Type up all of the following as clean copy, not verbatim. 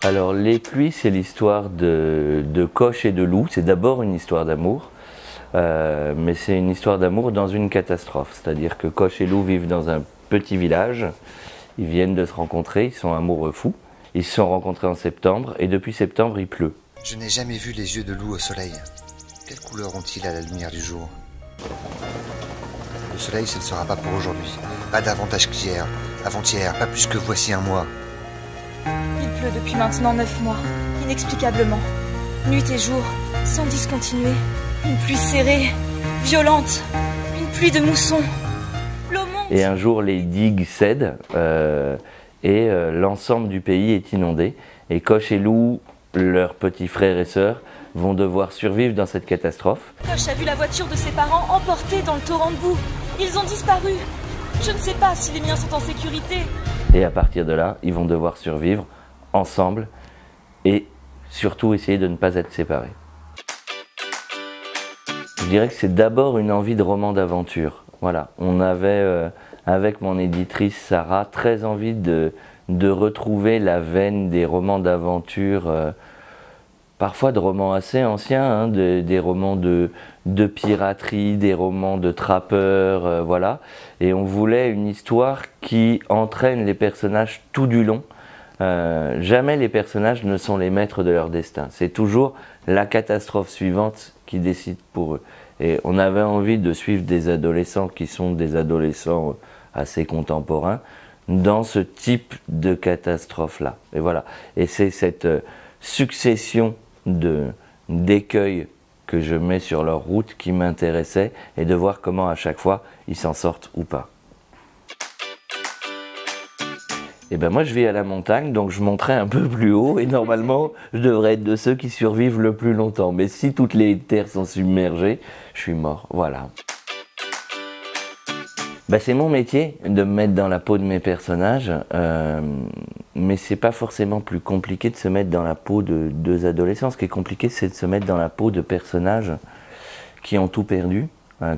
Alors Les Pluies, c'est l'histoire de Coche et de Loup. C'est d'abord une histoire d'amour, mais c'est une histoire d'amour dans une catastrophe. C'est-à-dire que Coche et Loup vivent dans un petit village, ils viennent de se rencontrer, ils sont amoureux fous. Ils se sont rencontrés en septembre et depuis septembre il pleut. Je n'ai jamais vu les yeux de loup au soleil. Quelle couleur ont-ils à la lumière du jour? Le soleil, ce ne sera pas pour aujourd'hui. Pas davantage qu'hier, avant-hier, pas plus que voici un mois. Il pleut depuis maintenant 9 mois, inexplicablement. Nuit et jour, sans discontinuer. Une pluie serrée, violente, une pluie de mousson. L'eau monte. Et un jour les digues cèdent et l'ensemble du pays est inondé. Et Coche et Loup, leurs petits frères et sœurs, vont devoir survivre dans cette catastrophe. Coche a vu la voiture de ses parents emportée dans le torrent de boue. Ils ont disparu. Je ne sais pas si les miens sont en sécurité. Et à partir de là, ils vont devoir survivre ensemble et surtout essayer de ne pas être séparés. Je dirais que c'est d'abord une envie de roman d'aventure. Voilà, on avait, avec mon éditrice Sarah, très envie de retrouver la veine des romans d'aventure, parfois de romans assez anciens, hein, des romans de piraterie, des romans de trappeurs, voilà. Et on voulait une histoire qui entraîne les personnages tout du long. Jamais les personnages ne sont les maîtres de leur destin. C'est toujours la catastrophe suivante qui décide pour eux. Et on avait envie de suivre des adolescents qui sont des adolescents assez contemporains dans ce type de catastrophe-là. Et voilà. Et c'est cette succession d'écueils que je mets sur leur route qui m'intéressait et de voir comment à chaque fois ils s'en sortent ou pas. Et ben moi je vis à la montagne, donc je monterai un peu plus haut et normalement je devrais être de ceux qui survivent le plus longtemps. Mais si toutes les terres sont submergées, je suis mort, voilà. Ben c'est mon métier de me mettre dans la peau de mes personnages, mais c'est pas forcément plus compliqué de se mettre dans la peau de deux adolescents. Ce qui est compliqué, c'est de se mettre dans la peau de personnages qui ont tout perdu,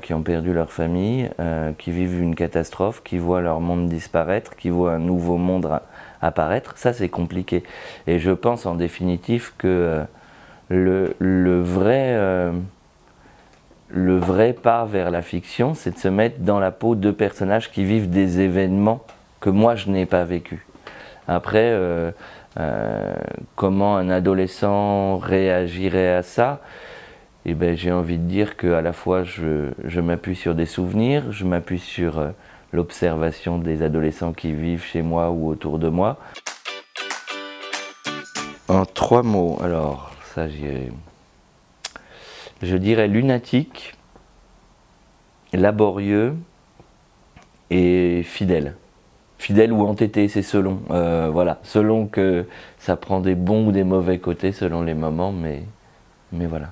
qui ont perdu leur famille, qui vivent une catastrophe, qui voient leur monde disparaître, qui voient un nouveau monde apparaître. Ça, c'est compliqué. Et je pense en définitive que le vrai pas vers la fiction, c'est de se mettre dans la peau de personnages qui vivent des événements que moi je n'ai pas vécu. Après, comment un adolescent réagirait à ça? Eh ben, j'ai envie de dire qu'à la fois je m'appuie sur des souvenirs, je m'appuie sur l'observation des adolescents qui vivent chez moi ou autour de moi. En 3 mots, alors ça je dirais lunatique, laborieux et fidèle. Fidèle ou entêté, c'est selon. Voilà, selon que ça prend des bons ou des mauvais côtés selon les moments, mais voilà.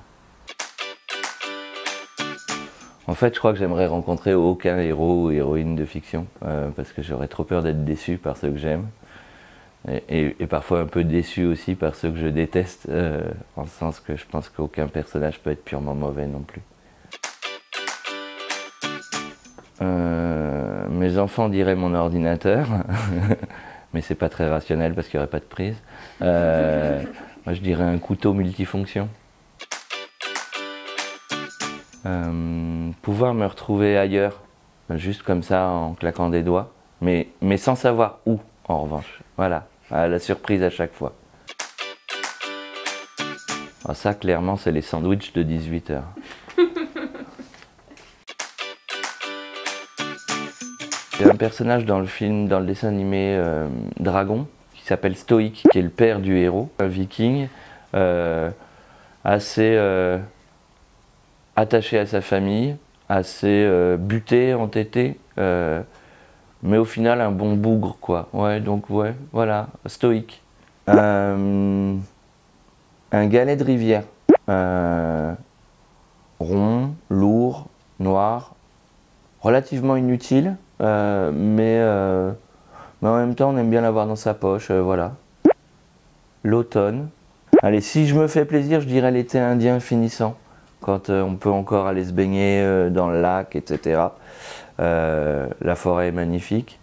En fait, je crois que j'aimerais rencontrer aucun héros ou héroïne de fiction, parce que j'aurais trop peur d'être déçu par ceux que j'aime. Et parfois un peu déçu aussi par ceux que je déteste, en ce sens que je pense qu'aucun personnage peut être purement mauvais non plus. Mes enfants diraient mon ordinateur, mais c'est pas très rationnel parce qu'il n'y aurait pas de prise. Moi je dirais un couteau multifonction. Pouvoir me retrouver ailleurs, juste comme ça en claquant des doigts, mais sans savoir où en revanche. Voilà, la surprise à chaque fois. Alors ça clairement c'est les sandwichs de 18h. Il y a un personnage dans le film, dans le dessin animé Dragon, qui s'appelle Stoïque, qui est le père du héros, un viking, assez attaché à sa famille, assez buté, entêté, mais au final un bon bougre quoi. Ouais, donc ouais, voilà, stoïque. Un galet de rivière, rond, lourd, noir, relativement inutile, mais en même temps on aime bien l'avoir dans sa poche, voilà. L'automne. Allez, si je me fais plaisir, je dirais l'été indien finissant, quand on peut encore aller se baigner dans le lac, etc. La forêt est magnifique,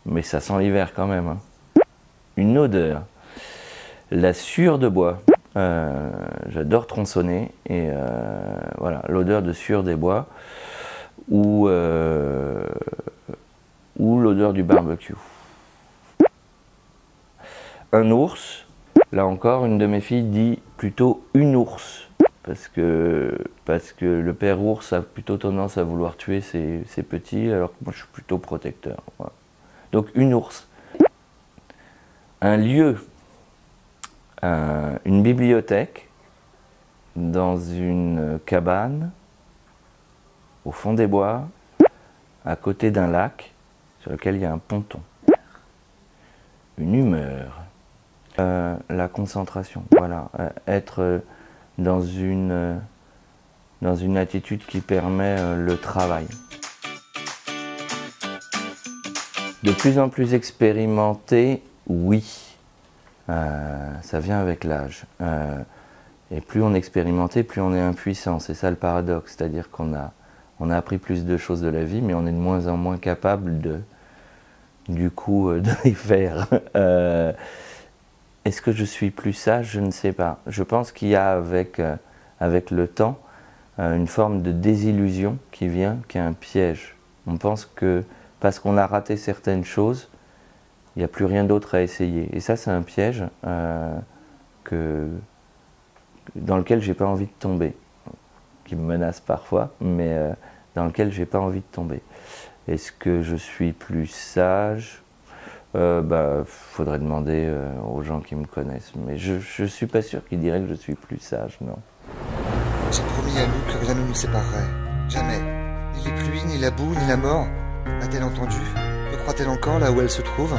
mais ça sent l'hiver quand même, hein. Une odeur. La sueur de bois. J'adore tronçonner et voilà, l'odeur de sueur des bois ou l'odeur du barbecue. Un ours, là encore, une de mes filles dit plutôt une ours parce que le père ours a plutôt tendance à vouloir tuer ses petits alors que moi je suis plutôt protecteur. Voilà. Donc une ours. Un lieu. Une bibliothèque dans une cabane au fond des bois à côté d'un lac sur lequel il y a un ponton. Une humeur, la concentration, voilà, être dans une attitude qui permet le travail. De plus en plus expérimenté, oui. Ça vient avec l'âge. Et plus on est expérimenté, plus on est impuissant. C'est ça le paradoxe. C'est-à-dire qu'on a appris plus de choses de la vie, mais on est de moins en moins capable de les faire. Est-ce que je suis plus sage? Je ne sais pas. Je pense qu'il y a avec le temps une forme de désillusion qui vient, qui est un piège. On pense que parce qu'on a raté certaines choses, il n'y a plus rien d'autre à essayer. Et ça, c'est un piège dans lequel j'ai pas envie de tomber, qui me menace parfois, mais dans lequel j'ai pas envie de tomber. Est-ce que je suis plus sage? Faudrait demander aux gens qui me connaissent, mais je suis pas sûr qu'ils diraient que je suis plus sage, non. J'ai promis à Lou que rien ne nous séparerait. Jamais. Ni les pluies, ni la boue, ni la mort. A-t-elle entendu? Me croit-elle encore là où elle se trouve?